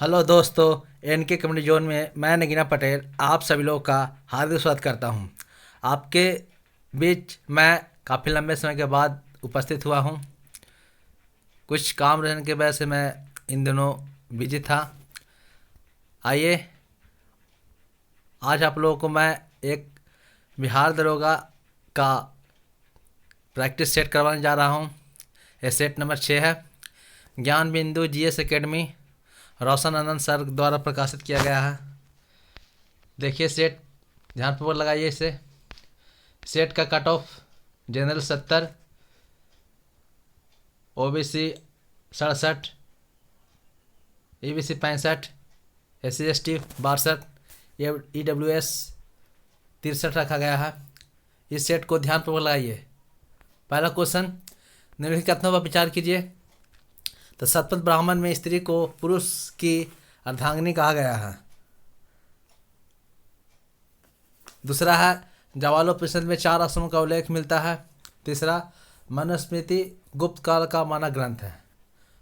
Hello दोस्तों, N K community zone में मैं नगीना पटेल आप सभी लोगों का हार्दिक स्वागत करता हूं। आपके बीच मैं काफ़ी लंबे समय के बाद उपस्थित हुआ हूं। कुछ काम रहने की वजह से मैं इन दिनों बिजी था। आइए, आज आप लोगों को मैं एक बिहार दरोगा का प्रैक्टिस सेट करवाने जा रहा हूं। ये सेट नंबर 6 है। ज्ञान बिंदु जीएस एकेडमी रोशन आनंद सर द्वारा प्रकाशित किया गया है। देखिए सेट, ध्यानपूर्वक लगाइए इसे। सेट का cut off general 70, OBC 67, EBC 65, SC/ST 62, EWS 63 रखा गया है। इस सेट को ध्यानपूर्वक लगाइए। पहला क्वेश्चन, निम्नलिखित कथनों पर विचार कीजिए। तो सतपथ ब्राह्मण में स्त्री को पुरुष की अर्धांगिनी कहा गया है। दूसरा है, जवालोपनिषद में 4 आश्रमों का उल्लेख मिलता है। तीसरा, मनुस्मृति गुप्त काल का मानक ग्रंथ है।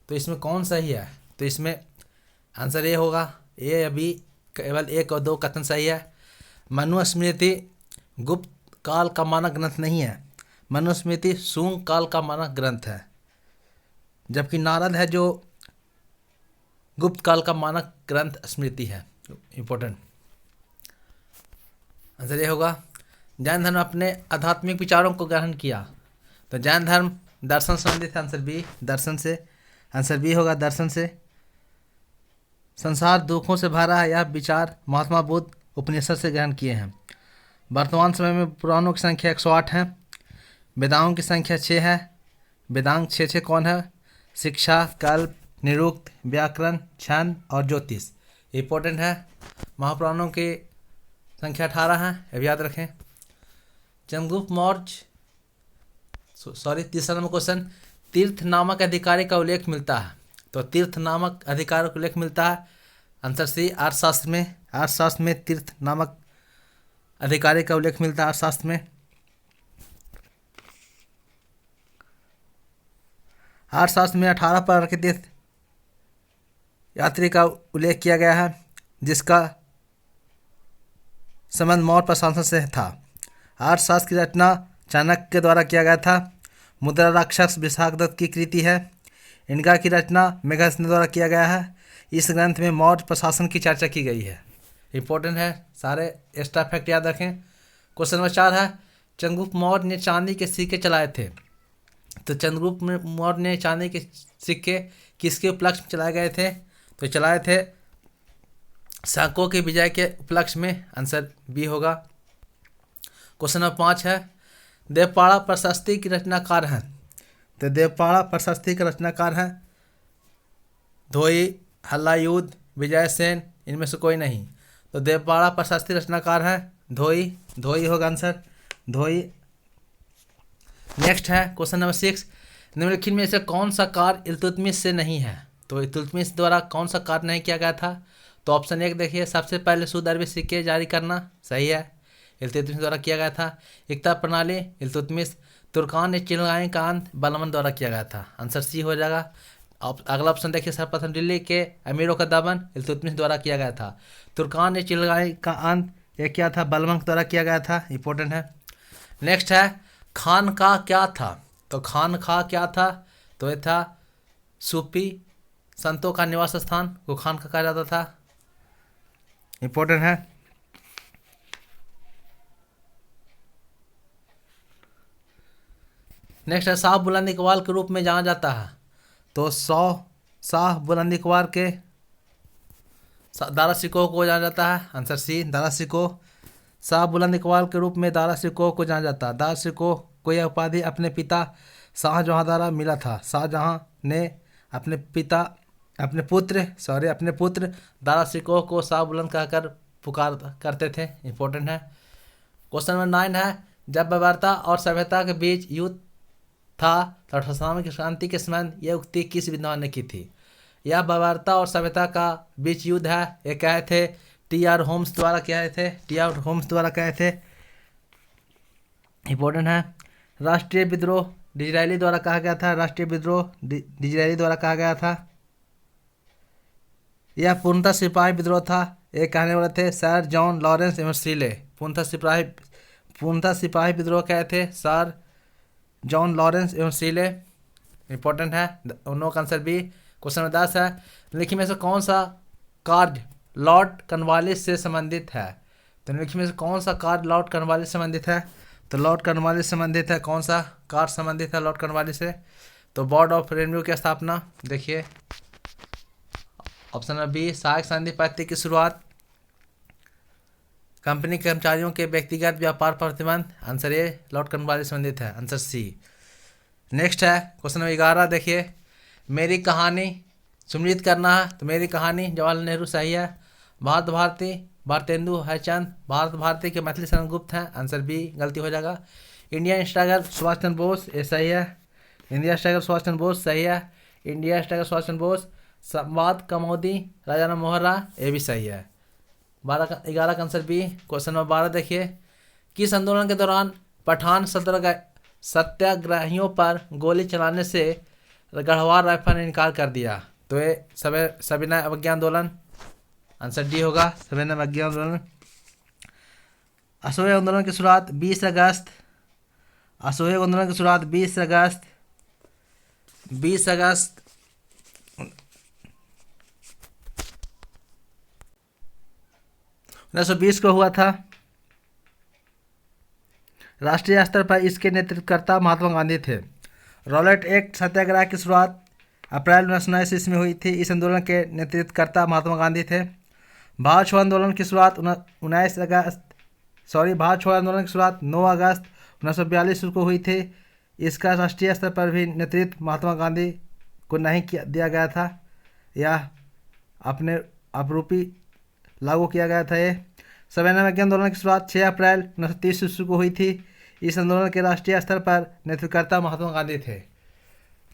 तो इसमें कौन सही है? तो इसमें आंसर ए होगा। ए अभी केवल 1 और 2 कथन सही है। मनुस्मृति गुप्त काल का मानक ग्रंथ नहीं है। मनुस्मृति शुंग काल का मानक ग्रंथ है, जबकि नारद है जो गुप्त काल का मानक ग्रंथ स्मृति है। इंपॉर्टेंट आंसर ये होगा। जैन धर्म अपने आध्यात्मिक विचारों को ग्रहण किया। तो जैन धर्म दर्शन संबंधित है। आंसर बी, दर्शन से। आंसर बी होगा, दर्शन से। संसार दुखों से भरा है, यह विचार महात्मा बुद्ध उपनिषद से ग्रहण किए हैं। वर्तमान समय में पुराणों की संख्या 108 है। वेदाओं की संख्या 6 है। वेदांग 6 कौन है? शिक्षा, कल्प, निरुक्त, व्याकरण, छंद और ज्योतिष। इंपॉर्टेंट है। महापुराणों की संख्या 18 है, ये भी याद रखें। चंद्रगुप्त मौर्य तीसरा नंबर क्वेश्चन, तीर्थ नामक अधिकारी का उल्लेख मिलता है। तो तीर्थ नामक अधिकारी का उल्लेख मिलता है। आंसर सी, अर्थशास्त्र में। अर्थशास्त्र में तीर्थ नामक अधिकारी का उल्लेख मिलता है। अर्थशास्त्र में। अर्थशास्त्र में 18 प्रकार के तीर्थ यात्री का उल्लेख किया गया है, जिसका संबंध मौर्य प्रशासन से था। अर्थशास्त्र की रचना चाणक्य के द्वारा किया गया था। मुद्रा राक्षस विशाखदत्त की कृति है। इनका की रचना मेघनाद द्वारा किया गया है। इस ग्रंथ में मौर्य प्रशासन की चर्चा की गई है। इंपॉर्टेंट है, सारे एक्स्ट्रा फैक्ट याद रखें। क्वेश्चन नंबर 4 है, चंद्रगुप्त मौर्य ने चांदी के सिक्के चलाए थे। तो चंद्रगुप्त मौर्य ने चांदी के सिक्के किसके उपलक्ष्य में चलाए गए थे? तो चलाए थे शाकों के विजय के उपलक्ष्य में। आंसर बी होगा। क्वेश्चन नंबर 5 है, देवपाड़ा प्रशस्ति की रचनाकार हैं। तो देवपाड़ा प्रशस्ति के रचनाकार हैं धोई, हल्लायुद्ध, विजय सेन। इनमें से कोई नहीं। तो देवपाड़ा प्रशस्ति रचनाकार हैं धोई। धोई होगा आंसर, धोई। नेक्स्ट है क्वेश्चन नंबर 6, निम्नलिखित में से कौन सा कार्य इल्तुतमिश से नहीं है? तो इल्तुतमिश द्वारा कौन सा कार्य नहीं किया गया था? तो ऑप्शन 1 देखिए, सबसे पहले शुद्ध अरबी सिक्के जारी करना। सही है, इल्तुतमिश द्वारा किया गया था। एकता प्रणाली इल्तुतमिश। तुर्कान ने चिलगाएं का अंत बलबन द्वारा किया गया था। आंसर सी हो जाएगा। अगला ऑप्शन देखिए, सर्वप्रथम दिल्ली के अमीरों का दमन इल्तुतमिश द्वारा किया गया था। तुर्कान ने चिलगाएं का अंत ये क्या था? बलबन द्वारा किया गया था। इंपॉर्टेंट है। नेक्स्ट है, खानका क्या था? तो खानका क्या था? तो ये था सूफी संतों का निवास स्थान को खानका कहा जाता था। इंपॉर्टेंट है। नेक्स्ट है, शाह बुलंद इकबाल के रूप में जाना जाता है। तो शाह बुलंद इकबाल के दारा सिकोह को जाना जाता है। Answer C, Dara Shikoh. शाह बुलंद इकबाल के रूप में दारा सिकोह को जाना जाता है। दारा सिकोह को यह उपाधि अपने पिता शाहजहां द्वारा मिला था। शाहजहां ने अपने पुत्र दारा सिकोह को शाह बुलंद कहकर पुकार करते थे। इंपॉर्टेंट है। क्वेश्चन नंबर 9 है, जब व्यवहारता और सभ्यता के बीच युद्ध था तो सामरिक क्रांति के समय यह उक्ति किस विद्वान ने की थी? यह व्यवहारता और सभ्यता का बीच युद्ध है, ये कहे थे टी.आर. होम्स द्वारा कहे थे। इंपॉर्टेंट है। राष्ट्रीय विद्रोह डिजरायली द्वारा कहा गया था। यह पूर्णतः सिपाही विद्रोह था। ये कहने वाले थे सर जॉन लॉरेंस एवं स्टीले। पूर्णतः सिपाही विद्रोह कहे थे सर जॉन लॉरेंस एवं स्टीले। इंपॉर्टेंट है। उन्होंने का आंसर बी। क्वेश्चन नंबर 10 है, निम्नलिखित में से कौन सा कार्य लॉर्ड कॉर्नवालिस से संबंधित है? तो निम्नलिखित में से कौन सा कार्य लॉर्ड कॉर्नवालिस से संबंधित है? तो लॉर्ड कॉर्नवालिस संबंधित है। कौन सा कार्य संबंधित है लॉर्ड कॉर्नवालिस से? तो बोर्ड ऑफ रेवेन्यू की स्थापना। देखिए ऑप्शन नंबर बी, सहायक संधि पद्धति की शुरुआत, कंपनी के कर्मचारियों के व्यक्तिगत व्यापार पर प्रतिबंध। आंसर ए लॉर्ड कॉर्नवालिस संबंधित है। Answer C. नेक्स्ट है क्वेश्चन नंबर 11। देखिए मेरी कहानी सुमिलित करना है। तो मेरी कहानी जवाहरलाल नेहरू सही है। भारत भारती भारतेंदु हरिचंद। भारत भारती के मैथिली शरण गुप्त हैं। आंसर बी गलती हो जाएगा। इंडियन स्ट्रगल सुभाष चंद्र बोस, ये सही है। इंडिया स्ट्रगल सुभाष चंद्र बोस सही है। India struggle Subhash Chandra Bose. संवाद कमोदी राजा राम मोहन राय, ये भी सही है। 11 का आंसर बी। क्वेश्चन नंबर 12 देखिए, किस आंदोलन के दौरान पठान सत्याग्रहियों पर गोली चलाने से गढ़वाल राइफल ने इनकार कर दिया? तो ये सविनय अवज्ञा आंदोलन। आंसर डी होगा, सविनय अवज्ञा आंदोलन। असहयोग आंदोलन की शुरुआत 20 अगस्त। असहयोग आंदोलन की शुरुआत 20 अगस्त 1920 को हुआ था। राष्ट्रीय स्तर पर इसके नेतृत्वकर्ता महात्मा गांधी थे। रॉलेट एक्ट सत्याग्रह की शुरुआत अप्रैल 1919 ईस्वी में हुई थी। इस आंदोलन के नेतृत्वकर्ता महात्मा गांधी थे। भारत छोड़ो आंदोलन की शुरुआत 9 अगस्त 1942 को हुई थी। इसका राष्ट्रीय स्तर पर भी नेतृत्व महात्मा गांधी को नहीं दिया गया था, यह अपने अपरूपी लागू किया गया था। ये सविनय अवज्ञा आंदोलन की शुरुआत 6 अप्रैल 1930 ईस्वी को हुई थी। इस आंदोलन के राष्ट्रीय स्तर पर नेतृत्वकर्ता महात्मा गांधी थे।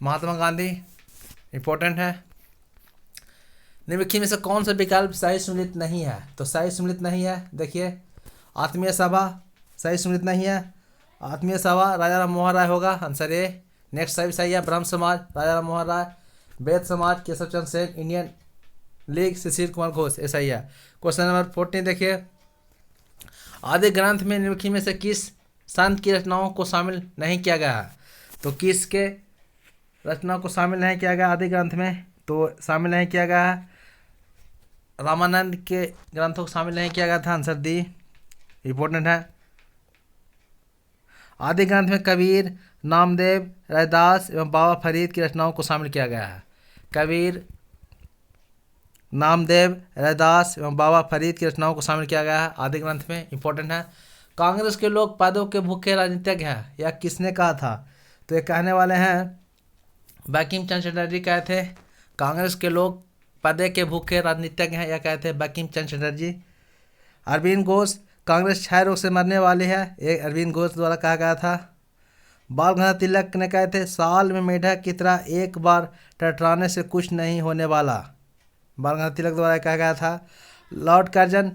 महात्मा गांधी इंपॉर्टेंट है। निम्नलिखित में से कौन सा विकल्प सही सम्मिलित नहीं है? तो सही सम्मिलित नहीं है। देखिए आत्मीय सभा सही सम्मिलित नहीं है। आत्मीय सभा राजा राम मोहन राय होगा। Answer A. नेक्स्ट सही है, ब्रह्म समाज राजा राम मोहन राय। वेद समाज केशव चंद्र सेन। इंडियन लीग सुशील कुमार घोष, ऐसा ही है। क्वेश्चन नंबर 14 देखिए, आदि ग्रंथ में निम्नलिखित में से किस संत की रचनाओं को शामिल नहीं किया गया है? तो किसके रचना को शामिल नहीं किया गया आदि ग्रंथ में? तो शामिल नहीं किया गया है, रामानंद के ग्रंथों को शामिल नहीं किया गया था। आंसर डी इंपॉर्टेंट है। आदि ग्रंथ में कबीर, नामदेव, रैदास एवं बाबा फरीद की रचनाओं को शामिल किया गया है। कबीर, नामदेव, रैदास एवं बाबा फरीद की रचनाओं को शामिल किया गया है आदि ग्रंथ में। इंपॉर्टेंट है। कांग्रेस के लोग पदों के भूखे राजनीतिज्ञ हैं, यह किसने कहा था? तो ये कहने वाले हैं बंकिम चंद्र चटर्जी कहे थे। कांग्रेस के लोग पदे के भूखे राजनीतिज्ञ हैं, यह कहे थे बंकिम चंद्र चटर्जी। अरविंद घोष, कांग्रेस क्षय रोग से मरने वाली है, ये अरविंद घोष द्वारा कहा गया था। बाल गंगाधर तिलक ने कहे थे साल में मेढक की तरह एक बार टटराने से कुछ नहीं होने वाला, बाल गंगाधर तिलक द्वारा कहा गया था। लॉर्ड कर्जन,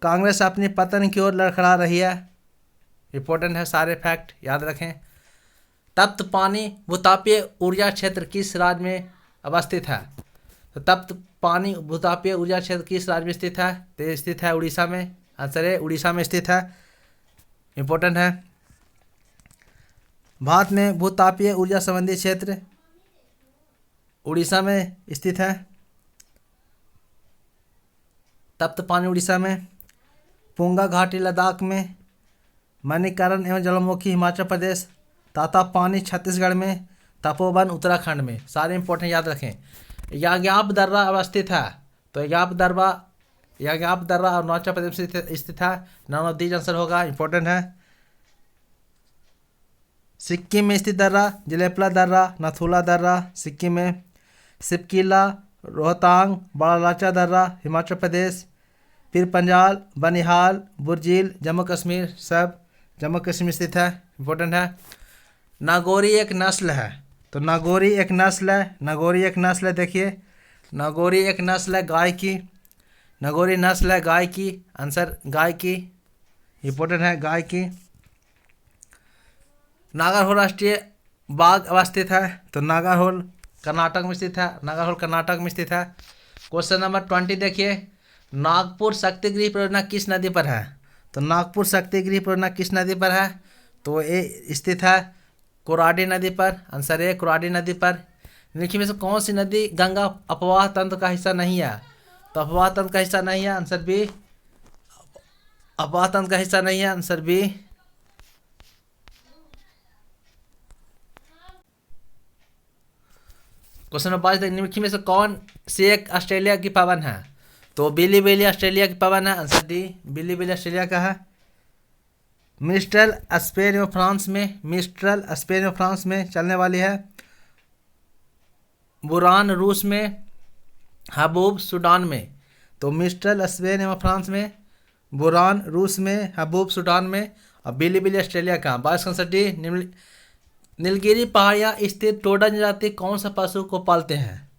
कांग्रेस अपनी पतन की ओर लड़खड़ा रही है। इंपॉर्टेंट है, सारे फैक्ट याद रखें। तप्त पानी भूतापीय ऊर्जा क्षेत्र किस राज्य में अवस्थित है? तो तप्त पानी भूतापीय ऊर्जा क्षेत्र किस राज्य में स्थित है? तो स्थित है उड़ीसा में। आंसर है उड़ीसा में स्थित है। इंपॉर्टेंट है। भारत में भूतापीय ऊर्जा संबंधी क्षेत्र उड़ीसा में स्थित है। तप्त पानी उड़ीसा में, पुंगा घाटी लद्दाख में, मणिकरण एवं जलमुखी हिमाचल प्रदेश, ताता पानी छत्तीसगढ़ में, तपोवन उत्तराखंड में। सारे इंपॉर्टेंट याद रखें। याज्ञाप दर्रा अवस्थित है, तो याज्ञाप दर्रा अरुणाचल प्रदेश में स्थित है। नॉन ऑफ दीज आंसर होगा। इंपॉर्टेंट है। सिक्किम में स्थित दर्रा जलेपला दर्रा, नथुला दर्रा सिक्किम में, सिपकिला, रोहतांग, बड़ा लाचा दर्रा हिमाचल प्रदेश, फिर पंजाल, बनिहाल, बुर्जील जम्मू कश्मीर, सब जम्मू कश्मीर स्थित है। इंपॉर्टेंट है। नागौरी एक नस्ल है, तो नागौरी एक नस्ल है। देखिए नागौरी एक नस्ल है गाय की, नागौरी नस्ल है गाय की। आंसर गाय की। इंपॉर्टेंट है, गाय की। नागरहोल राष्ट्रीय बाग अवस्थित है, तो नागरहोल कर्नाटक में स्थित है। क्वेश्चन नंबर 20 देखिए, नागपुर शक्तिगृह परियोजना किस नदी पर है? तो नागपुर शक्तिगृह परियोजना किस नदी पर है? तो ये स्थित है कोराडी नदी पर। आंसर ए कोराडी नदी पर। निम्नलिखित में से कौन सी नदी गंगा अपवाह तंत्र का हिस्सा नहीं है? तो अपवाह तंत्र का हिस्सा नहीं है, आंसर बी। अपवाह तंत्र का हिस्सा नहीं है, आंसर बी। क्वेश्चन नंबर 5, निम्नलिखित में से कौन सी एक ऑस्ट्रेलिया की पवन है? तो बिली बिली ऑस्ट्रेलिया की पवन है, आंसर डी। बिली बिली ऑस्ट्रेलिया का है। मिस्ट्रल स्पेन और फ्रांस में, मिस्ट्रल स्पेन और फ्रांस में चलने वाली है। बुरान रूस में, हबूब सूडान में। तो मिस्ट्रल स्पेन एवं फ्रांस में, बुरान रूस में, हबूब सूडान में, और बिली बिली ऑस्ट्रेलिया का। 22 आंसर डी। नीलगिरी पहाड़ियाँ स्थित टोडा जनजाति कौन सा पशु को पालते हैं?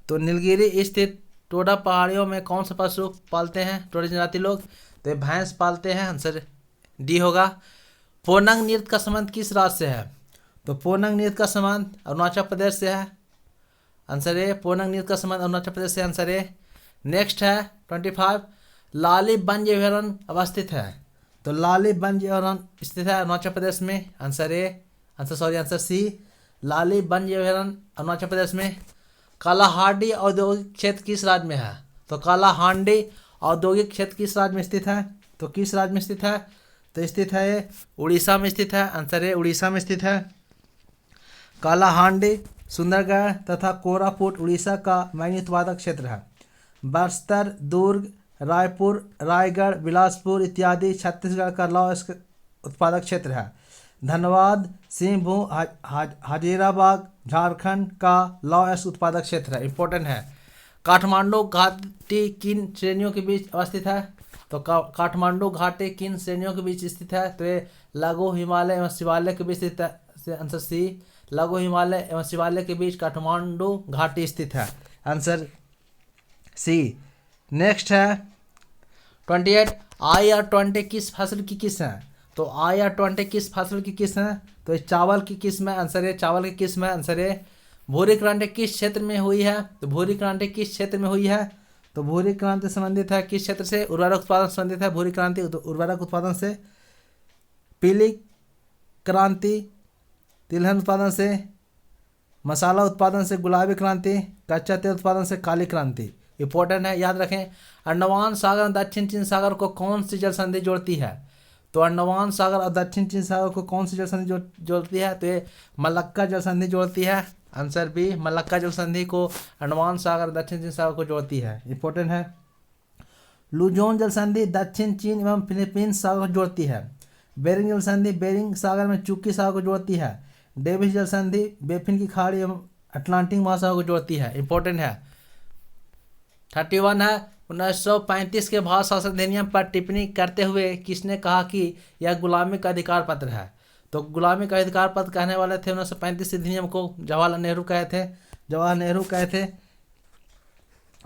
तो नीलगिरी स्थित टोडा पहाड़ियों में कौन सा पशु पालते हैं टोडा जनजाति लोग? तो ये भैंस पालते हैं, आंसर डी होगा। पोनंग नृत्य का संबंध किस राज्य से है? तो पोनंग नृत्य का संबंध अरुणाचल प्रदेश से है, आंसर ए। पोनंग नृत्य का संबंध अरुणाचल प्रदेश से, आंसर ए। नेक्स्ट है 25, लाली वन्य अभयारण्य अवस्थित है? तो लाली वन्य अभयारण्य स्थित है अरुणाचल प्रदेश में, आंसर ए। आंसर सी, लाली वन्य अभयारण्य अरुणाचल प्रदेश में। कालाहांडी औद्योगिक क्षेत्र किस राज्य में है? तो कालाहांडी औद्योगिक क्षेत्र किस राज्य में स्थित है? तो किस राज्य में स्थित है? तो स्थित है उड़ीसा में स्थित है, आंसर है उड़ीसा में स्थित है। कालाहांडी, सुंदरगढ़ तथा कोरापुट उड़ीसा का मैंगनी उत्पादक क्षेत्र है। बस्तर, दुर्ग, रायपुर, रायगढ़, बिलासपुर इत्यादि छत्तीसगढ़ का लौह उत्पादक क्षेत्र है। धनबाद, सिंहभूम, हजारीबाग झारखंड का लौह उत्पादक क्षेत्र है, इंपॉर्टेंट है। काठमांडू घाटी किन श्रेणियों के बीच अवस्थित है? तो काठमांडू घाटी किन श्रेणियों के बीच स्थित है? तो ये लघु हिमालय एवं शिवालय के बीच स्थित है, आंसर सी। लघु हिमालय एवं शिवालय के बीच काठमांडू घाटी स्थित है, आंसर सी। नेक्स्ट है 28, IR-20 किस फसल की किस्म है? तो IR-20 किस फसल की किस्म है? तो चावल की किस्म है, आंसर है चावल की किस्म है, आंसर है। भूरी क्रांति किस क्षेत्र में हुई है? तो भूरी क्रांति किस क्षेत्र में हुई है? तो भूरी क्रांति संबंधित है किस क्षेत्र से? उर्वरक उत्पादन संबंधित है भूरी क्रांति उर्वरक उत्पादन से। पीली क्रांति तिलहन उत्पादन से, मसाला उत्पादन से गुलाबी क्रांति, कच्चा तेल उत्पादन से काली क्रांति। इंपॉर्टेंट है, याद रखें। अंडमान सागर और दक्षिण चीन सागर को कौन सी जल संधि जोड़ती है? तो अंडमान सागर और दक्षिण चीन सागर को कौन सी जल संधि जोड़ती है? तो ये मलक्का जल संधि जोड़ती है, आंसर बी। मलक्का जल संधि को अंडमान सागर दक्षिण चीन सागर को जोड़ती है, इंपॉर्टेंट है। लुजोन जल संधि दक्षिण चीन एवं फिलीपींस सागर को जोड़ती है। बेरिंग जल संधि बेरिंग सागर में चुक्की सागर को जोड़ती है। डेविस जल संधि बेफिन की खाड़ी एवं अटलांटिक महासागर को जोड़ती है, इंपॉर्टेंट है। 31 है 1935 के भारत शासन अधिनियम पर टिप्पणी करते हुए किसने कहा कि यह गुलामी का अधिकार पत्र है? तो गुलामी का अधिकार पत्र कहने वाले थे 1935 अधिनियम को जवाहरलाल नेहरू कहे थे।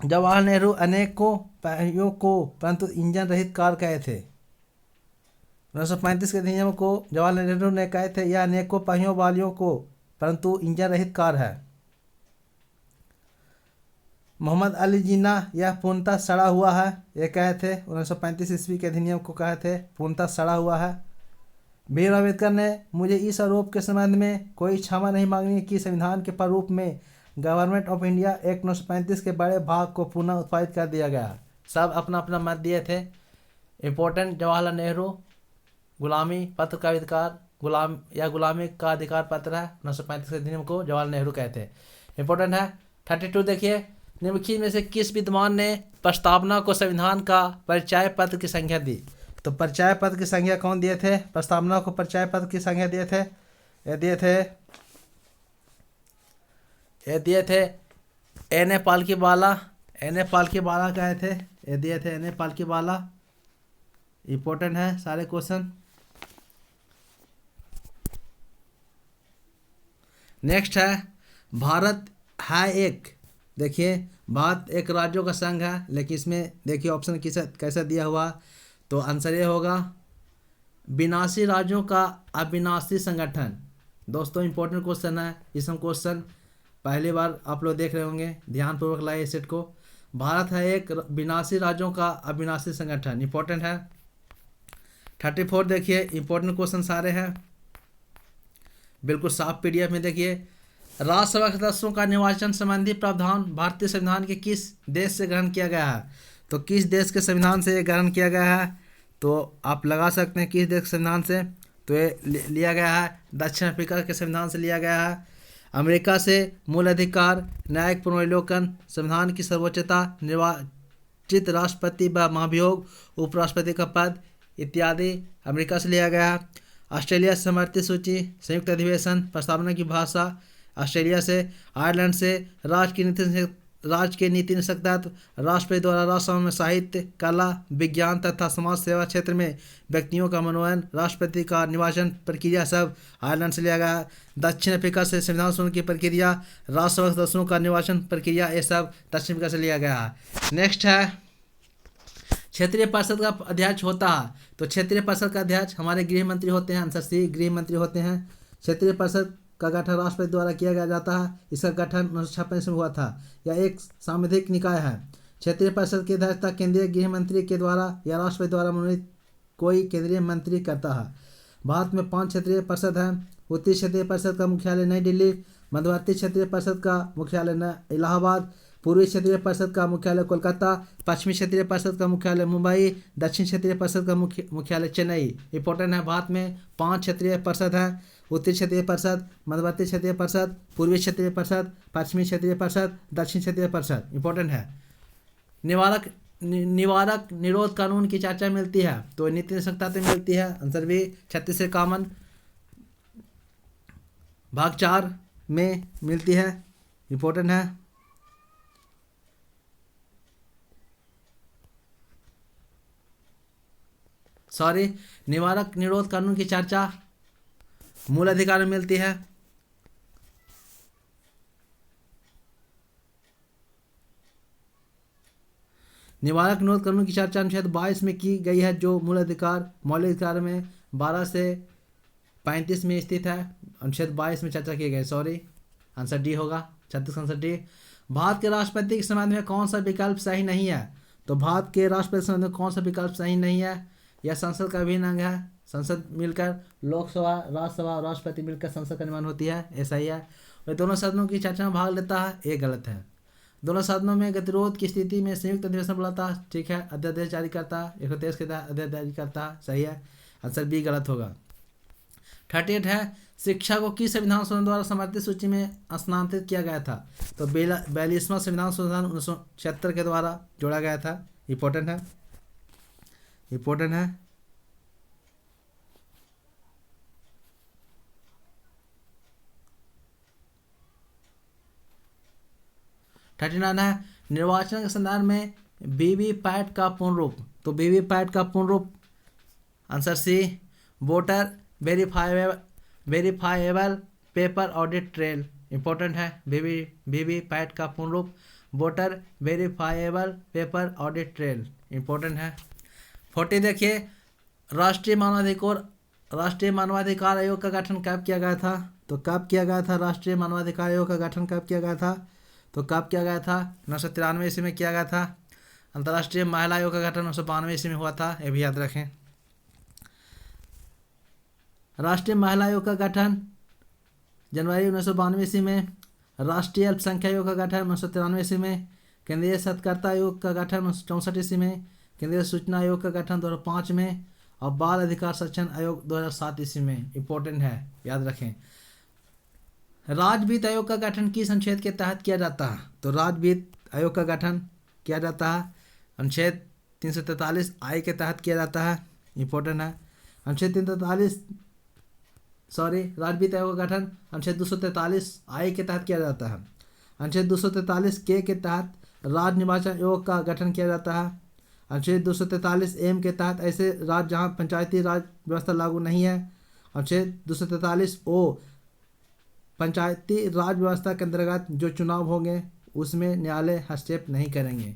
जवाहरलाल नेहरू अनेकों पहियों को परंतु इंजन रहित कार कहे थे। 1935 के अधिनियम को जवाहरलाल नेहरू ने कहे थे यह अनेकों पहियों वालियों को परंतु इंजन रहित कार है। मोहम्मद अली जिन्ना यह पूर्णतः सड़ा हुआ है, ये कहे थे 1935 ईस्वी के अधिनियम को कहे थे पूर्णतः सड़ा हुआ है। भीम अम्बेडकर ने मुझे इस आरोप के संबंध में कोई क्षमा नहीं मांगनी कि संविधान के प्रारूप में गवर्नमेंट ऑफ इंडिया एक्ट 1935 के बड़े भाग को पुनः उत्पादित कर दिया गया। सब अपना अपना मत दिए थे। इंपॉर्टेंट, जवाहरलाल नेहरू गुलामी पत्र का अधिकार गुलामी का अधिकार पत्र है 1935 के अधिनियम को जवाहरलाल नेहरू कहते हैं, इंपॉर्टेंट है। 32 देखिए, निम्नलिखित में से किस विद्वान ने प्रस्तावना को संविधान का परिचय पत्र की संज्ञा दी? तो परिचय पत्र की संज्ञा कौन दिए थे? प्रस्तावना को परिचय पत्र की संज्ञा दिए थे ये दिए थे N.A. पालकीबाला कहे थे, ये दिए थे N.A. पालकीबाला, इंपॉर्टेंट है सारे क्वेश्चन। नेक्स्ट है भारत है एक, देखिए भारत एक राज्यों का संघ है, लेकिन इसमें देखिए ऑप्शन कैसा दिया हुआ, तो आंसर ये होगा 82 राज्यों का अविनाशी संगठन। दोस्तों इंपॉर्टेंट क्वेश्चन है, इसमें क्वेश्चन पहली बार आप लोग देख रहे होंगे, ध्यानपूर्वक लाइए सेट को। भारत है एक विनाशी राज्यों का अविनाशी संगठन। इंपॉर्टेंट है। 34 देखिए, इंपॉर्टेंट क्वेश्चन सारे हैं, बिल्कुल साफ पीडीएफ में देखिए। राज्यसभा सदस्यों का निर्वाचन संबंधी प्रावधान भारतीय संविधान के किस देश से ग्रहण किया गया है? तो किस देश के संविधान से ये ग्रहण किया गया है? तो आप लगा सकते हैं किस देश के संविधान से। तो ये लिया गया है दक्षिण अफ्रीका के संविधान से लिया गया है। अमेरिका से मूल अधिकार, न्यायिक पुनर्विलोकन, संविधान की सर्वोच्चता, निर्वाचित राष्ट्रपति व महाभियोग, उपराष्ट्रपति का पद इत्यादि अमेरिका से लिया गया है। ऑस्ट्रेलिया से समर्थित सूची, संयुक्त अधिवेशन, प्रस्तावना की भाषा ऑस्ट्रेलिया से। आयरलैंड से राज्य के नीति निषेध तत्व, राष्ट्रपति द्वारा राज्यसभा में साहित्य, कला, विज्ञान तथा समाज सेवा क्षेत्र में व्यक्तियों का मनोनयन, राष्ट्रपति का निर्वाचन प्रक्रिया सब आयरलैंड से लिया गया। दक्षिण अफ्रीका से संविधान संशोधन की प्रक्रिया, राज्यसभा सदस्यों का निर्वाचन प्रक्रिया, ये सब दक्षिण अफ्रीका से लिया गया है। नेक्स्ट है क्षेत्रीय परिषद का अध्यक्ष होता है। तो क्षेत्रीय परिषद का अध्यक्ष हमारे गृह मंत्री होते हैं। आंसर सी, गृह मंत्री होते हैं। क्षेत्रीय परिषद का गठन राष्ट्रपति द्वारा किया गया जाता है। इसका गठन 1956 में हुआ था। यह एक सांविधिक निकाय है। क्षेत्रीय परिषद की अध्यक्षता केंद्रीय गृह मंत्री के द्वारा या राष्ट्रपति द्वारा मनोनीत कोई केंद्रीय मंत्री करता है। भारत में 5 क्षेत्रीय परिषद हैं। उत्तरी क्षेत्रीय परिषद का मुख्यालय नई दिल्ली, मध्यवर्ती क्षेत्रीय परिषद का मुख्यालय इलाहाबाद, पूर्वी क्षेत्रीय परिषद का मुख्यालय कोलकाता, पश्चिमी क्षेत्रीय परिषद का मुख्यालय मुंबई, दक्षिण क्षेत्रीय परिषद का मुख्यालय चेन्नई। इंपॉर्टेंट है, भारत में 5 क्षेत्रीय परिषद हैं। उत्तरी क्षेत्रीय परिषद, मध्यवर्ती क्षेत्रीय परिषद, पूर्वी क्षेत्रीय परिषद, पश्चिमी क्षेत्रीय परिषद, दक्षिण क्षेत्रीय परिषद। इंपॉर्टेंट है। निवारक निरोध कानून की चर्चा मिलती है। तो नीति निषेधता से मिलती है। आंसर भी 36 से कॉमन भाग 4 में मिलती है। इंपॉर्टेंट है। निवारक निरोध कानून की चर्चा मूल अधिकार में मिलती है। निवारक निरोध कानून की चर्चा अनुच्छेद 22 में की गई है, जो मूल अधिकार मौलिक अधिकार में 12 से 35 में स्थित है। अनुच्छेद 22 में चर्चा की गई। आंसर डी होगा। 36 का आंसर डी। भारत के राष्ट्रपति के संबंध में कौन सा विकल्प सही नहीं है? तो भारत के राष्ट्रपति के संबंध में कौन सा विकल्प सही नहीं है? यह संसद का अभिन्न अंग है। संसद मिलकर लोकसभा, राज्यसभा और राष्ट्रपति मिलकर संसद का निर्माण होती है। ऐसा ही है। और दोनों सदनों की चर्चा में भाग लेता है, ये गलत है। दोनों सदनों में गतिरोध की स्थिति में संयुक्त अधिवेशन बुलाता है। ठीक है। अध्यादेश जारी करता है। 123 के तहत अध्यादेश जारी करता है। सही है। आंसर बी गलत होगा। 38 है, शिक्षा को किस संविधान संशोधन द्वारा समर्थित सूची में स्थानांतरित किया गया था? तो 42वां संविधान संशोधन 1976 के द्वारा जोड़ा गया था। इंपॉर्टेंट है। इंपॉर्टेंट है। है, निर्वाचन के संदर्भ में वीवीपैट का पूर्ण रूप। तो वीवीपैट का पूर्ण रूप answer C, voter verifiable paper audit trail. Important है। वीवीपैट का पूर्ण रूप voter verifiable paper audit trail. Important है। 40 देखिए, राष्ट्रीय मानवाधिकार आयोग का गठन कब किया गया था? तो कब किया गया था राष्ट्रीय मानवाधिकार आयोग का गठन कब किया गया था? तो कब किया गया था? 1993 ईस्वी में किया गया था। अंतर्राष्ट्रीय महिला आयोग का गठन 1992 ईस्वी में हुआ था। ये भी याद रखें। राष्ट्रीय महिला आयोग का गठन जनवरी 1992 ईस्वी में। राष्ट्रीय अल्पसंख्यक आयोग का गठन 1993 ईस्वी में। केंद्रीय सत्कर्ता आयोग का गठन 1964 ईस्वी में। केंद्रीय सूचना आयोग का गठन 2005 में। और बाल अधिकार संरक्षण आयोग 2007 ईस्वी में। इंपॉर्टेंट है, याद रखें। राज्य वित्त आयोग का गठन किस अनुच्छेद के तहत किया जाता है? तो राज्य वित्त आयोग का गठन किया जाता है अनुच्छेद 343 आई के तहत किया जाता है। इंपॉर्टेंट है। अनुच्छेद 343 राज्य वित्त आयोग का गठन अनुच्छेद 243 आई के तहत किया जाता है। अनुच्छेद 243 के तहत राज्य निर्वाचन आयोग का गठन किया जाता है। अनुच्छेद 243 एम के तहत ऐसे राज्य जहाँ पंचायती राज व्यवस्था लागू नहीं है। अनुच्छेद 243 ओ पंचायती राज व्यवस्था के अंतर्गत जो चुनाव होंगे उसमें न्यायालय हस्तक्षेप नहीं करेंगे।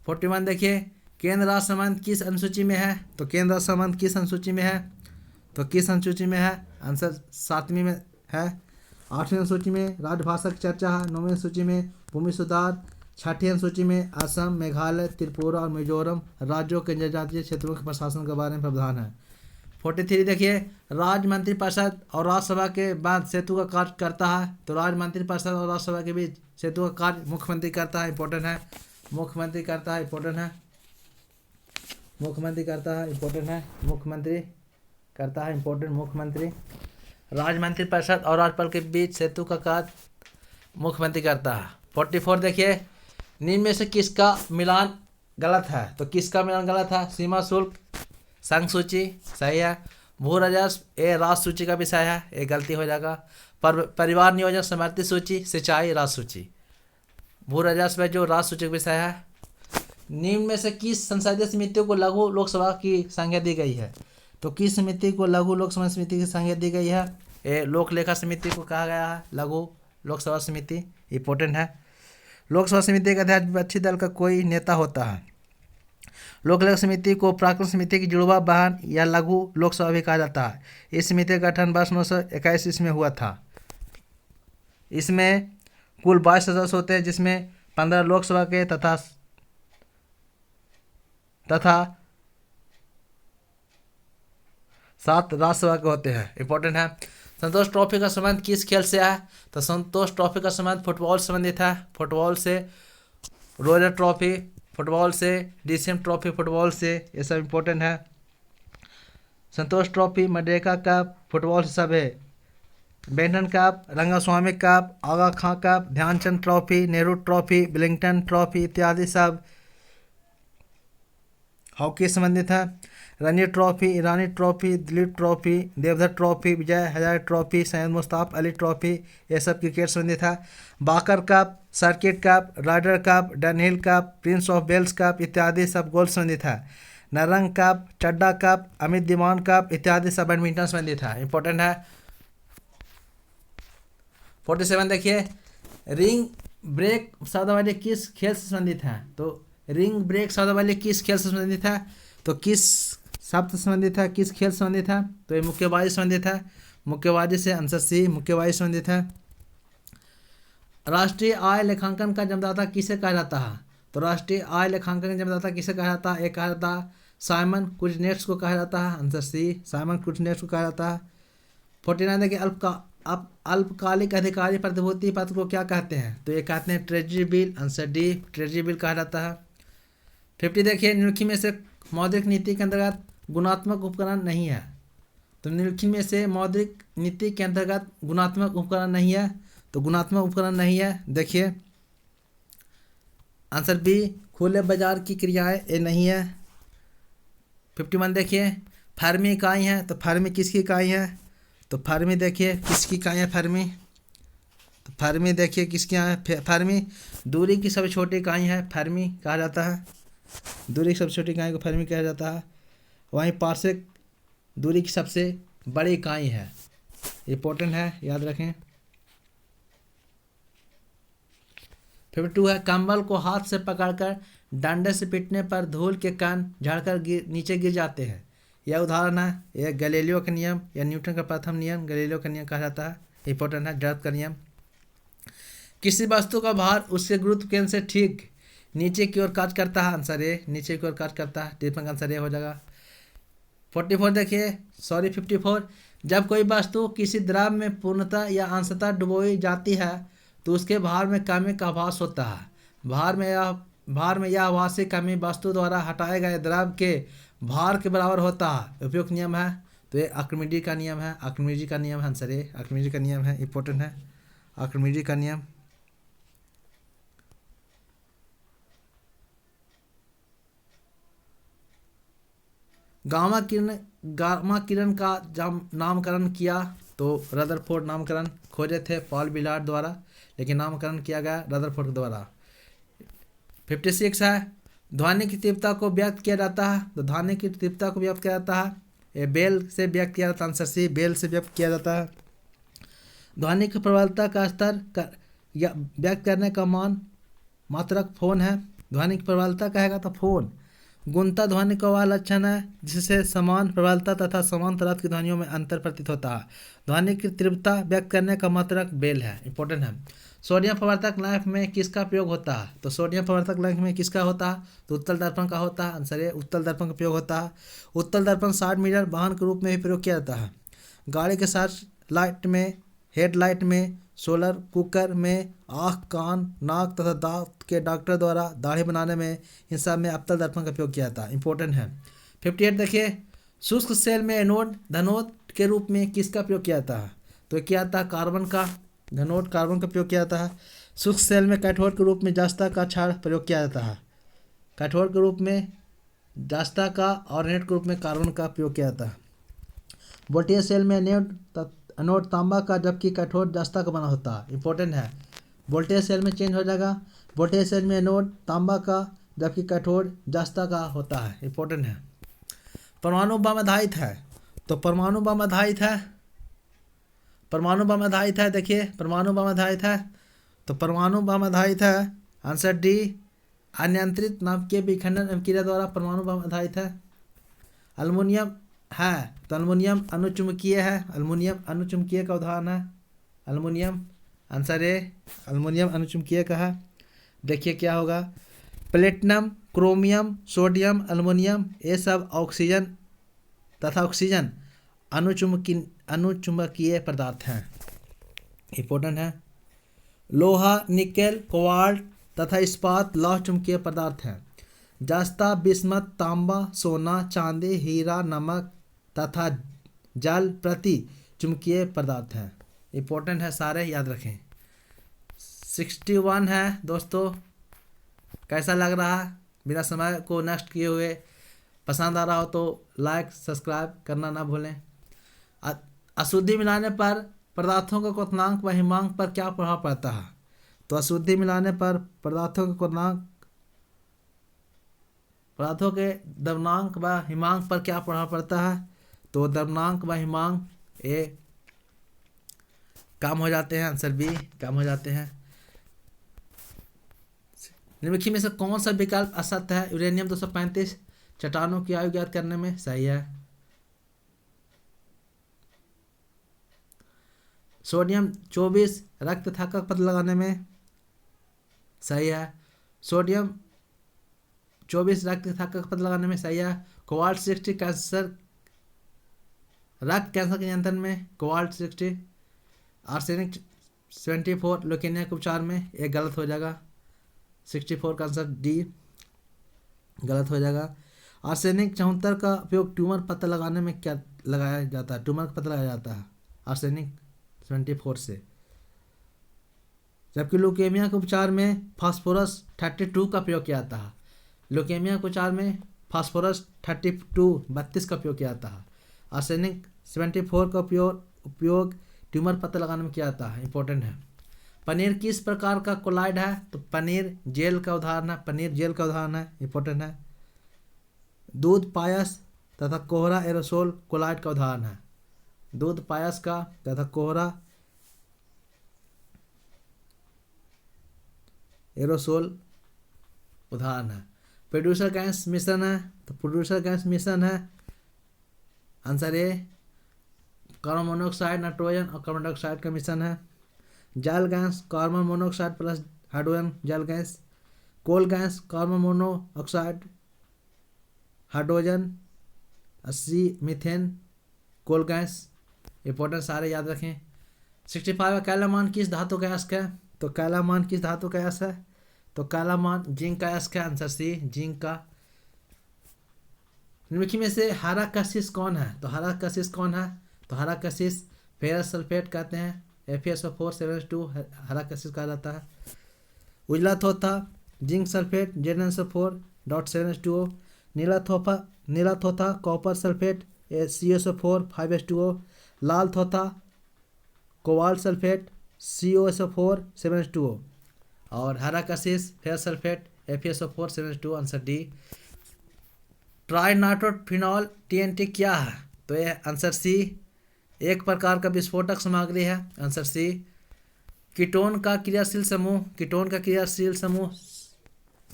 41 देखिए, केंद्र राज्य संबंध किस अनुसूची में है? तो केंद्र राज्य संबंध किस अनुसूची में है? तो किस अनुसूची में है? आंसर 7वीं में है। 8वीं अनुसूची में राजभाषा की चर्चा है। 9वीं अनुसूची में भूमि सुधार, छठी अनुसूची में असम, मेघालय, त्रिपुरा और मिजोरम राज्यों के जनजातीय क्षेत्रों के प्रशासन के बारे में प्रावधान है। 43 देखिए, राज्य मंत्रिपरिषद और राज्यसभा के बाद सेतु का कार्य करता है। तो राज्य मंत्रिपरिषद और राज्यसभा के बीच सेतु का कार्य मुख्यमंत्री करता है, इंपॉर्टेंट है। मुख्यमंत्री करता है, इंपॉर्टेंट है। मुख्यमंत्री करता है, इंपॉर्टेंट है। मुख्यमंत्री करता है, इंपॉर्टेंट। मुख्यमंत्री राज्य मंत्रिपरिषद और राज्यपाल के बीच सेतु का कार्य मुख्यमंत्री करता है। 44 देखिए, निम्न में से किसका मिलान गलत है? तो किसका मिलान गलत है? सीमा शुल्क संघ सूची सही है। भू राजस्व ये राज सूची का विषय है, ये गलती हो जाएगा। परिवार नियोजन समर्थित सूची सिंचाई राज सूची। भू राजस्व है जो राज सूची का विषय है। निम्न में से किस संसदीय समितियों को लघु लोकसभा की संज्ञा दी गई है? तो किस समिति को लघु लोकसभा समिति की संज्ञा दी गई है? ये लोक लेखा समिति को कहा गया है लघु लोकसभा समिति, इंपॉर्टेंट है। लोकसभा समिति के अध्यक्ष विपक्षी दल का कोई नेता होता है। लोक लेखा समिति को प्राकृतिक समिति की जुड़वा बहन या लघु लोकसभा भी कहा जाता है। इस समिति का गठन वर्ष 1921 ईस्वी में हुआ था। इसमें कुल 22 सदस्य होते हैं, जिसमें 15 लोकसभा के तथा 7 राज्यसभा के होते हैं, इंपॉर्टेंट है। संतोष ट्रॉफी का संबंध किस खेल से है? तो संतोष ट्रॉफी का संबंध फुटबॉल से संबंधित है। फुटबॉल से रोजर ट्रॉफी, फुटबॉल से डीसीएम ट्रॉफी, फुटबॉल से, ये सब इंपॉर्टेंट है। Santosh trophy, Merdeka cup, football से सब है। Badminton cup, Rangaswami cup, Aga Khan cup, Dhyanchand trophy, Nehru trophy, Willingdon trophy इत्यादि सब हॉकी संबंधित है। Ranji trophy, Irani trophy, Duleep trophy, Deodhar trophy, Vijay Hazare trophy, Syed Mushtaq Ali trophy, ये सब क्रिकेट संबंधित है। बाकर cup, circuit cup, Ryder cup, Dunhill cup, Prince of Wales cup इत्यादि सब गोल्फ संबंधित है। नरंग कप, चड्डा कप, अमित दीवान कप इत्यादि सब बैडमिंटन संबंधित है, इंपॉर्टेंट है। 47 देखिए, रिंग ब्रेक शब्दावली किस खेल से संबंधित है? तो रिंग ब्रेक शब्दावली किस खेल से संबंधित है? तो किस शब्द से संबंधित है, किस खेल से संबंधित है? तो ये मुक्केबाजी संबंधित है। मुक्केबाजी से आंसर सी, मुक्केबाजी संबंधित है। राष्ट्रीय आय लेखांकन का जन्मदाता किसे कहा जाता है? तो राष्ट्रीय आय लेखांकन का जन्मदाता किसे कहा जाता है? एक कहा जाता है साइमन कुजनेट्स को कहा जाता है, आंसर सी, साइमन कुजनेट्स को कहा जाता है। 49 देखिए, अल्पकालिक अधिकारी प्रतिभूति पत्र को क्या कहते हैं? तो ये कहते हैं treasury bill, answer D, treasury bill कहा जाता है। 50 देखिए, निम्नलिखित में से मौद्रिक नीति के अंतर्गत गुणात्मक उपकरण नहीं है। तो निम्नलिखित में से मौद्रिक नीति के अंतर्गत गुणात्मक उपकरण नहीं है। तो गुणात्मक उपकरण नहीं है, देखिए आंसर बी, खुले बाजार की क्रियाएं, ये नहीं है। 51 देखिए, फर्मी इकाई है। तो फर्मी किसकी इकाई है? तो फर्मी देखिए किसकी इकाई है? फर्मी, तो फर्मी देखिए किसकी है? फर्मी दूरी की सबसे छोटी इकाई है, फर्मी कहा जाता है। दूरी की सबसे छोटी इकाई को फर्मी कहा जाता है। वहीं पार्श्विक दूरी की सबसे बड़ी इकाई है, इंपॉर्टेंट है, याद रखें। 52 है, कंबल को हाथ से पकड़कर डंडे से पीटने पर धूल के कण झड़कर नीचे गिर जाते हैं। यह उदाहरण है, यह गैलीलियो का नियम या न्यूटन का प्रथम नियम, गैलीलियो का नियम कहा जाता है, इंपॉर्टेंट है, जड़त्व का नियम। किसी वस्तु का भार उसके गुरुत्व केंद्र से ठीक नीचे की ओर कार्य करता है, आंसर ए, नीचे की ओर कार्य करता है, टिप्पणी आंसर ए हो जाएगा। 44 देखिए, 54, जब कोई वस्तु किसी द्रव में पूर्णतः या अंशतः डुबोई जाती है तो उसके भार में कमी का आभास होता है। भार में यह आभासी कमी वस्तु द्वारा हटाए गए द्रव के भार के बराबर होता है, उपयुक्त नियम है। तो ये आर्किमिडीज का नियम है, आर्किमिडीज का नियम है, आंसर ए, आर्किमिडीज का नियम है, इंपॉर्टेंट है, आर्किमिडीज का नियम। गामा किरण का जब नामकरण किया तो रदरफोर्ड नामकरण खोजे थे पॉल विलार्ड द्वारा, लेकिन नामकरण किया गया रदरफोर्ड द्वारा। 56 है, ध्वनि की तीव्रता को व्यक्त किया जाता है। तो ध्वनि की तीव्रता को व्यक्त किया जाता है, ये बेल से व्यक्त किया जाता है, आंसर सी, बेल से व्यक्त किया जाता है। ध्वनि की प्रबलता का स्तर या व्यक्त करने का मान मात्रक फोन है। ध्वनि की प्रबलता कहेगा तो फोन। गुणता ध्वनि का वह लक्षण है जिससे समान प्रबलता तथा समान तरह की ध्वनियों में अंतर प्रतीत होता है। ध्वनि की तीव्रता व्यक्त करने का मात्रक बेल है, इंपॉर्टेंट है। सोडियम प्रवर्धक लैंप में किसका प्रयोग होता है? तो सोडियम प्रवर्धक लैंप में किसका होता है? तो उत्तल दर्पण का होता है। आंसर है उत्तल दर्पण का प्रयोग होता है। उत्तल दर्पण 60 मीटर वाहन के रूप में भी प्रयोग किया जाता है। गाड़ी के साथ लाइट में, हेडलाइट में, सोलर कुकर में, आँख, कान, नाक तथा दांत के डॉक्टर द्वारा दाढ़ी बनाने में, इन सब में अवतल दर्पण का प्रयोग किया जाता है। इंपॉर्टेंट है। 58 देखिए, शुष्क सेल में एनोड धनोद के रूप में किसका प्रयोग किया जाता है? तो क्या आता है? कार्बन का। धनोड कार्बन का प्रयोग किया जाता है। शुष्क सेल में कैथोड के रूप में जस्ता का क्षार प्रयोग किया जाता है। कैथोड के रूप में जस्ता का और एनोड के रूप में कार्बन का प्रयोग किया जाता है। वोल्टेज सेल में एनोड तांबा का जबकि कैथोड जस्ता का बना होता है। इंपॉर्टेंट है। वोल्टेज सेल में चेंज हो जाएगा। वोल्टेज सेल में एनोड तांबा का जबकि कैथोड जस्ता का होता है। इंपॉर्टेंट है। परमाणु बम आधारित है। तो परमाणु बम आधारित है। परमाणु बम आधारित है। देखिए, परमाणु बम आधारित है। तो परमाणु बम आधारित है। आंसर डी, अनियंत्रित नाभिकीय विखंडन अभिक्रिया द्वारा परमाणु बम आधारित है। अल्युमिनियम है। तो अल्युमिनियम अनुचुंबकीय है। अल्युमिनियम अनुचुंबकीय का उदाहरण है अल्युमिनियम। आंसर ए, अल्युमिनियम अनुचुंबकीय का है। देखिए क्या होगा। प्लेटिनम, क्रोमियम, सोडियम, अल्युमिनियम, ये सब ऑक्सीजन तथा ऑक्सीजन अनुचुंबकीय पदार्थ हैं। इंपॉर्टेंट है। लोहा, निकेल, कोबाल्ट तथा इस्पात लौह चुंबकीय पदार्थ हैं। जस्ता, बिस्मत, तांबा, सोना, चांदी, हीरा, नमक तथा जल प्रति चुंबकीय पदार्थ हैं। इंपॉर्टेंट है, सारे याद रखें। 61 है दोस्तों। कैसा लग रहा है? बिना समय को नष्ट किए हुए पसंद आ रहा हो तो लाइक सब्सक्राइब करना ना भूलें। अशुद्धि मिलाने पर पदार्थों का क्वथनांक व हिमांक पर क्या प्रभाव पड़ता है? तो अशुद्धि मिलाने पर पदार्थों के क्वथनांक, पदार्थों के द्रव्यमांक व हिमांक पर क्या प्रभाव पड़ता है? तो द्रव्यमांक व हिमांक ये कम हो जाते हैं। आंसर बी, कम हो जाते हैं। निम्नलिखित में से कौन सा विकल्प असत्य है? यूरेनियम 235 चट्टानों की आयु ज्ञात करने में सही है। सोडियम 24 रक्त था का पता लगाने में सही है। सोडियम 24 रक्त था का पता लगाने में सही है। कोबाल्ट 60 कैंसर, रक्त कैंसर के नियंत्रण में कोबाल्ट 60। आर्सेनिक 74 ल्यूकेमिया के उपचार में, एक गलत हो जाएगा। 64 का आंसर डी गलत हो जाएगा। आर्सेनिक 74 का उपयोग ट्यूमर पता लगाने में क्या लगाया जाता है? ट्यूमर का पता लगाया जाता है आर्सेनिक 74 से। जबकि ल्यूकेमिया के उपचार में फास्फोरस 32 का प्रयोग किया जाता है। ल्यूकेमिया के उपचार में फास्फोरस 32 का प्रयोग किया जाता है। आर्सेनिक 74 का उपयोग ट्यूमर पता लगाने में किया जाता है। इंपॉर्टेंट है। पनीर किस प्रकार का कोलाइड है? तो पनीर जेल का उदाहरण है। पनीर जेल का उदाहरण है। इंपॉर्टेंट है। दूध पायस तथा कोहरा एरोसोल कोलाइड का उदाहरण है। दूध पायस का तथा कोहरा एरोसोल उदाहरण है। प्रोड्यूसर गैस मिश्रण है। तो प्रोड्यूसर गैस मिश्रण है। Answer A, carbon monoxide, nitrogen और कार्बन डाइऑक्साइड का मिश्रण है। जल gas carbon monoxide plus hydrogen जल gas. Coal gas carbon monoxide, hydrogen 80 methane coal gas. Important सारे याद रखें। 65 कैलामान किस धातु का अयस्क है? तो कैलामान किस धातु का अयस्क है? तो कैलामान जिंक का अयस्क है। आंसर सी, जिंक का। निम्नलिखित में से हरा कशिश कौन है? तो हरा कशिश कौन है? तो हरा कशिश फेरस सल्फेट कहते हैं। FeSO4 7H2 हरा कशिश कहा जाता है। उजला थोथा जिंक सल्फेट ZnSO4.7H2O। नीला थोथा कॉपर सल्फेट CuSO4 5H2O। लाल थोथा कोबाल्ट सल्फेट CuSO4 7H2O। और हरा कशिश ferrous sulphate FeSO4 7H2O। Answer D. Trinitrophenol TNT क्या है? तो यह आंसर सी, एक प्रकार का विस्फोटक सामग्री है। आंसर सी। कीटोन का क्रियाशील समूह, कीटोन का क्रियाशील समूह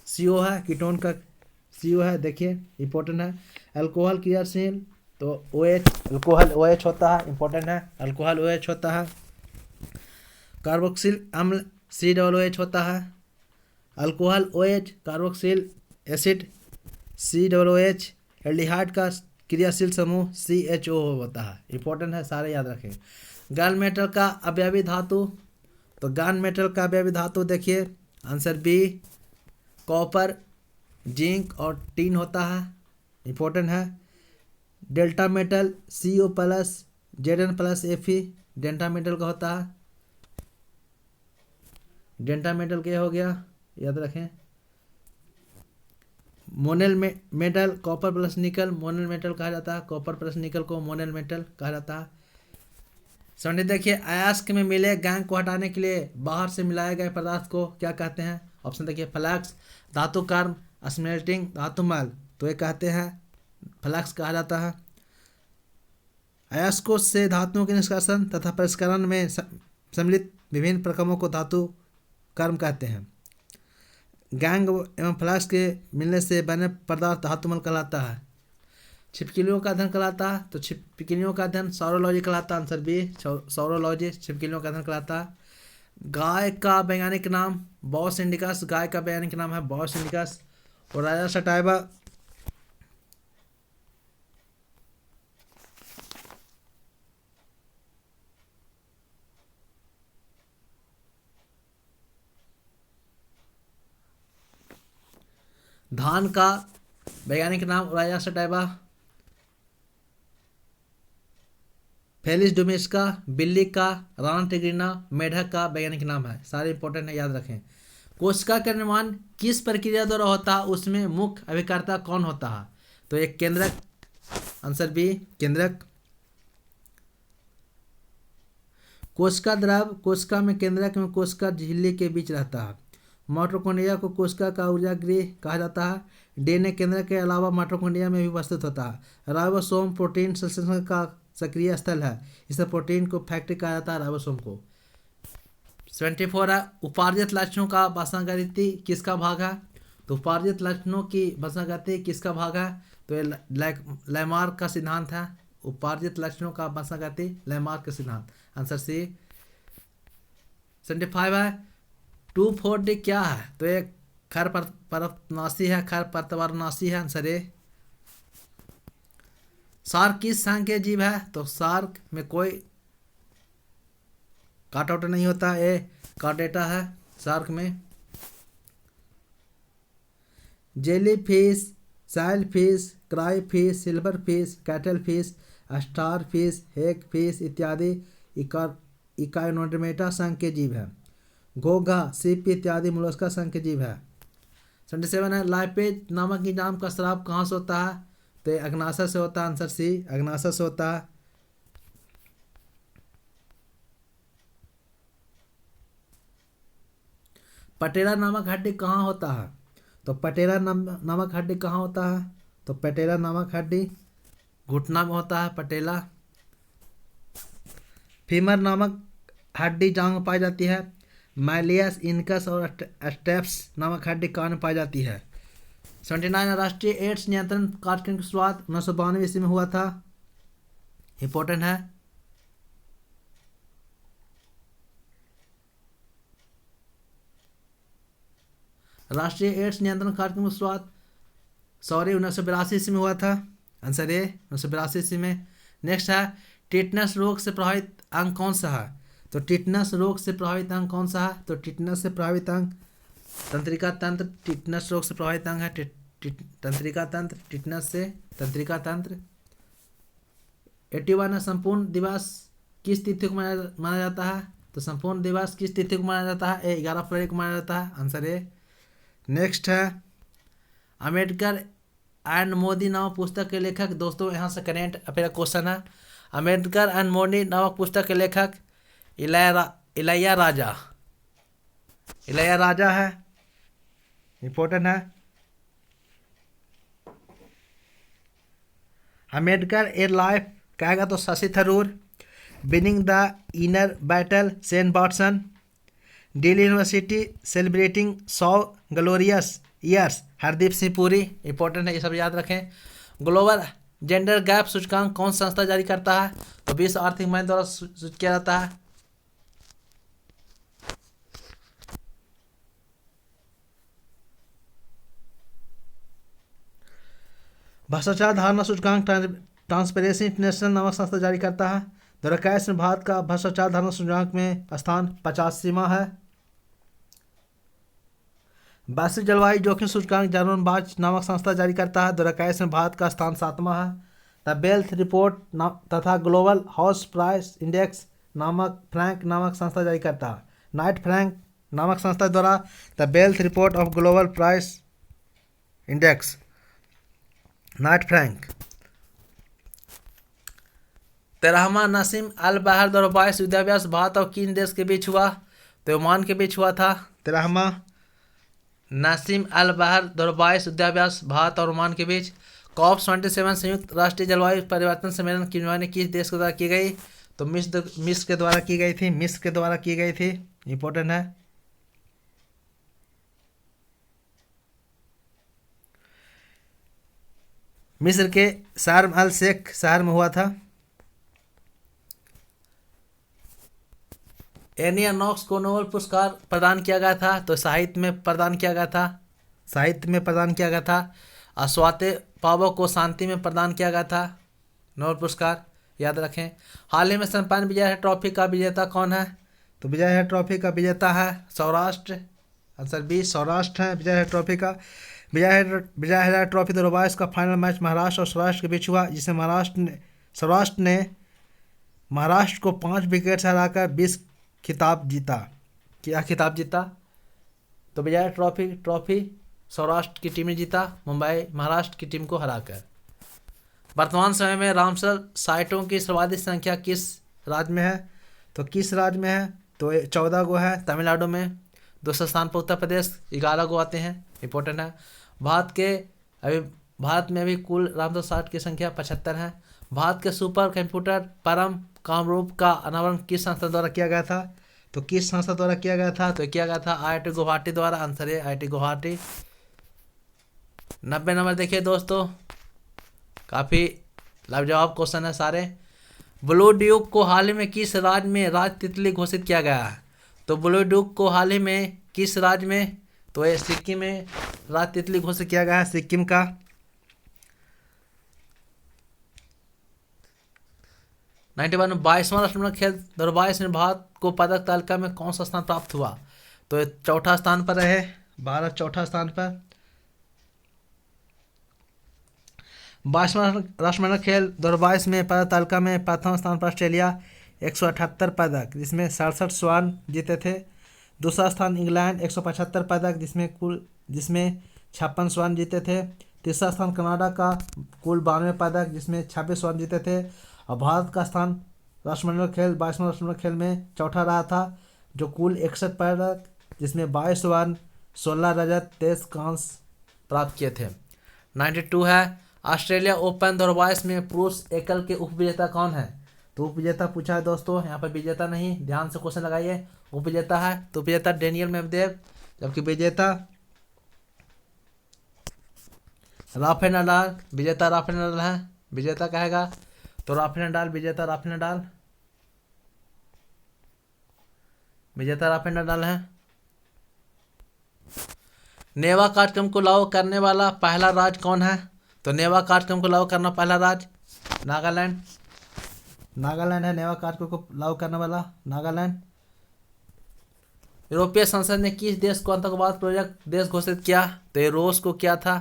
CO है। कीटोन का CO है। देखिए इंपॉर्टेंट है। अल्कोहल क्रियाशील तो OH, अल्कोहल OH होता है। इंपॉर्टेंट है, अल्कोहल OH होता है। कार्बोक्सिल अम्ल COOH होता है। Alcohol OH carboxyl acid COOH। Aldehyde का क्रियाशील समूह CHO होता है। इंपॉर्टेंट है, सारे याद रखें। गन मेटल का अवयवी धातु, तो गन मेटल का अवयवी धातु देखिए आंसर बी कॉपर, जिंक और टीन होता है। इंपॉर्टेंट है। Delta metal CO plus Zn plus Fe delta metal का होता है। डेल्टा मेटल क्या हो गया, याद रखें। मोनेल मेटल कॉपर प्लस निकल मोनेल मेटल कहा जाता है। कॉपर प्लस निकल को मोनेल मेटल कहा जाता है। समझे, देखिए अयस्क में मिले गैंग को हटाने के लिए बाहर से मिलाए गए पदार्थ को क्या कहते हैं। ऑप्शन देखिए फ्लक्स, धातु कर्म, स्मेल्टिंग, धातु मल, तो ये कहते हैं फ्लक्स कहा जाता है। अयस्कों से धातुओं के निष्कासन तथा परिष्करण में सम्मिलित विभिन्न प्रक्रमों को धातु कर्म कहते हैं। गैंग एवं फ्लक्स के मिलने से बने पदार्थ धातुमल कहलाता है। छिपकलियों का अध्ययन कहलाता है, तो छिपकलियों का अध्ययन सौरोलॉजी कहलाता है। आंसर बी सौरोलॉजी छिपकलियों का अध्ययन कहलाता है। गाय का वैज्ञानिक नाम बॉस इंडिकस, गाय का वैज्ञानिक नाम है बॉस इंडिकस। और राजा सटाइवा धान का वैज्ञानिक नाम राजा सटाइवा। फेलिस डोमेस्टिका बिल्ली का, राना टिग्रिना मेढक का वैज्ञानिक नाम है। सारे इंपॉर्टेंट है, याद रखें। कोशिका का निर्माण किस प्रक्रिया द्वारा होता है, उसमें मुख्य अभिकर्ता कौन होता है, तो एक केंद्रक। आंसर बी केंद्रक। कोशिका द्रव कोशिका में केंद्रक में कोशिका झिल्ली के बीच रहता है। माइटोकॉन्ड्रिया को कोशिका का ऊर्जा गृह कहा जाता है। DNA केंद्रक के अलावा माइटोकॉन्ड्रिया में भी उपस्थित होता है। राइबोसोम प्रोटीन संश्लेषण का सक्रिय स्थल है। इस प्रोटीन को फैक्ट्री कहा जाता है, राइबोसोम को। 74 है उपार्जित लक्षणों का वंशागति किसका भाग है, तो उपार्जित लक्षणों की वंशागति किसका भाग है, तो ये लैमार्क का सिद्धांत है। उपार्जित लक्षणों का वंशागति लैमार्क का सिद्धांत। Answer C. 75 है 2,4-D क्या है, तो ये खरपतवारनाशी है, खरपतवारनाशी है। आंसर ए। शार्क किस संघ के जीव है, तो शार्क में कोई काटआउट नहीं होता, ए कार्डेटा है शार्क में। Jellyfish, sailfish, crayfish, silverfish, cuttlefish, starfish, hagfish इत्यादि इकाइनोडर्मेटा संघ के जीव है। घोंघा, सीपी इत्यादि मोलस्का संघ के जीव है। 77 है लाइपेज नामक एंजाइम का स्राव कहाँ से होता है, तो अग्नाशय से होता है। आंसर सी अग्नाशय से होता है। पटेला नामक हड्डी कहाँ होता है, तो पटेला नामक हड्डी कहाँ होता है, तो पटेला नामक हड्डी घुटना में होता है, पटेला। फीमर नामक हड्डी जांघ में पाई जाती है। मैलियस, इनकस और स्टेप्स नामक हड्डी कान में पाई जाती है। 79 राष्ट्रीय एड्स नियंत्रण कार्यक्रम की शुरुआत 1992 ईस्वी में हुआ था। इंपॉर्टेंट है। राष्ट्रीय एड्स नियंत्रण कार्यक्रम की शुरुआत 1982 ईस्वी में हुआ था। आंसर ए 1982 ईस्वी में। नेक्स्ट है टिटनस रोग से प्रभावित अंग कौन सा है, तो टिटनस रोग से प्रभावित अंग कौन सा है, तो टिटनस से प्रभावित अंग तंत्रिका तंत्र। टिटनस रोग से प्रभावित अंग है तंत्रिका तंत्र, टिटनस से तंत्रिका तंत्र। 81 संपूर्ण दिवस किस तिथि को माना जाता है, तो संपूर्ण दिवस किस तिथि को माना जाता है, 11 फरवरी को माना जाता है। आंसर ए। नेक्स्ट है अम्बेडकर एंड मोदी नामक पुस्तक के लेखक। दोस्तों यहाँ से करेंट अफेयर क्वेश्चन है। अम्बेडकर एंड मोदी नामक पुस्तक के लेखक इलैया राजा है। इंपॉर्टेंट है। अम्बेडकर ए लाइफ कहेगा तो Shashi Tharoor. Winning the inner battle Sen Watson. Delhi university celebrating 100 glorious years Hardeep Singh Puri. Important है, ये सब याद रखें। ग्लोबल जेंडर गैप सूचकांक कौन संस्था जारी करता है, तो विश्व आर्थिक मंच द्वारा सूचित किया जाता है। भ्रष्टाचार धारणा सूचकांक ट्रांसपेरेंसी इंटरनेशनल नामक संस्था जारी करता है। 2021 में भारत का भ्रष्टाचार धारणा सूचकांक में स्थान 85वां है। वैश्विक जलवायु जोखिम सूचकांक जर्मन बाच नामक संस्था जारी करता है। 2021 में भारत का स्थान 7वां है। द वेल्थ रिपोर्ट तथा ग्लोबल हाउस प्राइस इंडेक्स नामक फ्रैंक नामक संस्था जारी करता है। नाइट फ्रैंक नामक संस्था द्वारा the wealth report of global price index Knight Frank. 13वां नासिम अल बहर 2022 युद्धाभ्यास भारत और किन देश के बीच हुआ? तो ओमान के बीच हुआ था। 13वां नासिम अल बहर 2022 युद्धाभ्यास भारत और ओमान के बीच। COP27 संयुक्त राष्ट्रीय जलवायु परिवर्तन सम्मेलन की मेजबानी किस देश के द्वारा की गई? तो मिस्र के द्वारा की गई थी। मिस्र के द्वारा की गई थी, इंपॉर्टेंट है। मिस्र के शार्म अल शेख शहर में हुआ था। एनिया नॉक्स को नोबेल पुरस्कार प्रदान किया गया था। तो साहित्य में प्रदान किया गया था। साहित्य में प्रदान किया गया था। अस्वाते पावो को शांति में प्रदान किया गया था नोबेल पुरस्कार, याद रखें। हाल ही में संपन्न विजय ट्रॉफी का विजेता कौन है? तो विजय ट्रॉफी का विजेता है सौराष्ट्र। आंसर बी सौराष्ट्र है विजय ट्रॉफी का। विजय ट्रॉफी 2022 का फाइनल मैच महाराष्ट्र और सौराष्ट्र के बीच हुआ, जिसमें सौराष्ट्र ने महाराष्ट्र को 5 विकेट से हराकर 20 खिताब जीता। क्या खिताब जीता? तो विजय ट्रॉफी सौराष्ट्र की टीम ने जीता, मुंबई महाराष्ट्र की टीम को हराकर। वर्तमान समय में रामसर साइटों की सर्वाधिक संख्या किस राज्य में है? तो किस राज्य में है? तो 14 गो है तमिलनाडु में। दूसरे स्थान पर उत्तर प्रदेश 11 गो आते हैं, इंपॉर्टेंट है। भारत में अभी कुल रामसर साइट की संख्या 75 है। भारत के सुपर कंप्यूटर परम कामरूप का अनावरण किस संस्था द्वारा किया गया था? तो किस संस्था द्वारा किया गया था? तो किया गया था IIT गुवाहाटी द्वारा। आंसर है IIT गुवाहाटी। 90 नंबर देखिए दोस्तों, काफ़ी लाजवाब क्वेश्चन है सारे। ब्लू ड्यूक को हाल ही में किस राज्य में राज तितली घोषित किया गया है? तो ब्लू ड्यूक को हाल ही में किस राज्य में? तो ये सिक्किम में राज तितली घोषित किया गया है, सिक्किम का। 91 22वां राष्ट्रमंडल खेल 2022 में भारत को पदक तालिका में कौन सा स्थान प्राप्त हुआ? तो चौथा स्थान पर रहे भारत, चौथा स्थान पर। 22वां राष्ट्रमंडल खेल 2022 में पदक तालिका में प्रथम स्थान पर ऑस्ट्रेलिया 178 पदक, जिसमें 67 स्वर्ण जीते थे। दूसरा स्थान इंग्लैंड 175 पदक, जिसमें 56 स्वर्ण जीते थे। तीसरा स्थान कनाडा का कुल 92 पदक, जिसमें 26 स्वर्ण जीते थे। और भारत का स्थान राष्ट्रमंडल खेल 22वां राष्ट्रमंडल खेल में चौथा रहा था, जो कुल 61 पदक, जिसमें 22 स्वर्ण 16 रजत 23 कांस्य प्राप्त किए थे। 92 है ऑस्ट्रेलिया ओपन 2022 में पुरुष एकल के उपविजेता कौन है? तो उपविजेता पूछा है दोस्तों, यहाँ पर विजेता नहीं, ध्यान से क्वेश्चन लगाइए। उपविजेता है तो उपविजेता डेनियल मेदवेदेव, जबकि विजेता राफेल नडाल। विजेता राफेल नडाल है, विजेता कहेगा तो राफेल नडाल, विजेता राफेल नडाल, विजेता राफेल नडाल है। नेवा कार्यक्रम को लागू करने वाला पहला राज्य कौन है? तो नेवा कार्यक्रम को लागू करना पहला राज्य नागालैंड। नागालैंड है नेवा कार्यक्रम को लागू करने वाला, नागालैंड। यूरोपीय संसद ने किस देश को आतंकवाद प्रेरक देश घोषित किया? तो ये रूस को किया था।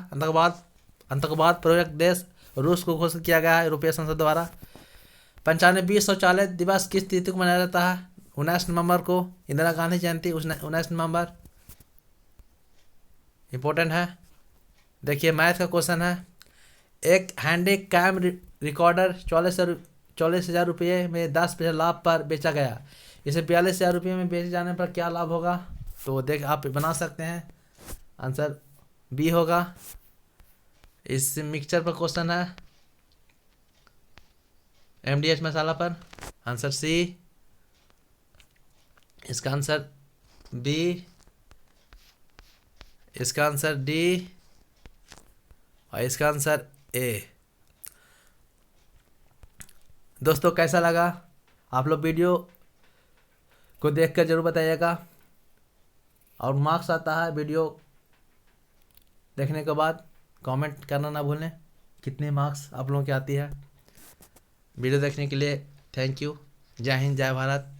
आतंकवाद प्रेरक देश रूस को घोषित किया गया है यूरोपीय संसद द्वारा। 95 शौचालय दिवस किस तिथि को मनाया जाता है? 19 नवंबर को, इंदिरा गांधी जयंती 19 नवंबर, इंपॉर्टेंट है। देखिए मैथ का क्वेश्चन है। एक हैंडी कैम रिकॉर्डर 44,000 रुपये में 10% लाभ पर बेचा गया, इसे 42,000 रुपये में बेचे जाने पर क्या लाभ होगा? तो देख आप बना सकते हैं, आंसर बी होगा। इस मिक्सचर पर क्वेश्चन है, MDH मसाला पर, आंसर सी। इसका आंसर बी, इसका आंसर डी और इसका आंसर ए। दोस्तों कैसा लगा? आप लोग वीडियो को देखकर जरूर बताइएगा, और मार्क्स आता है वीडियो देखने के बाद, कमेंट करना ना भूलें। कितने मार्क्स आप लोगों की आती है। वीडियो देखने के लिए थैंक यू। जय हिंद, जय भारत।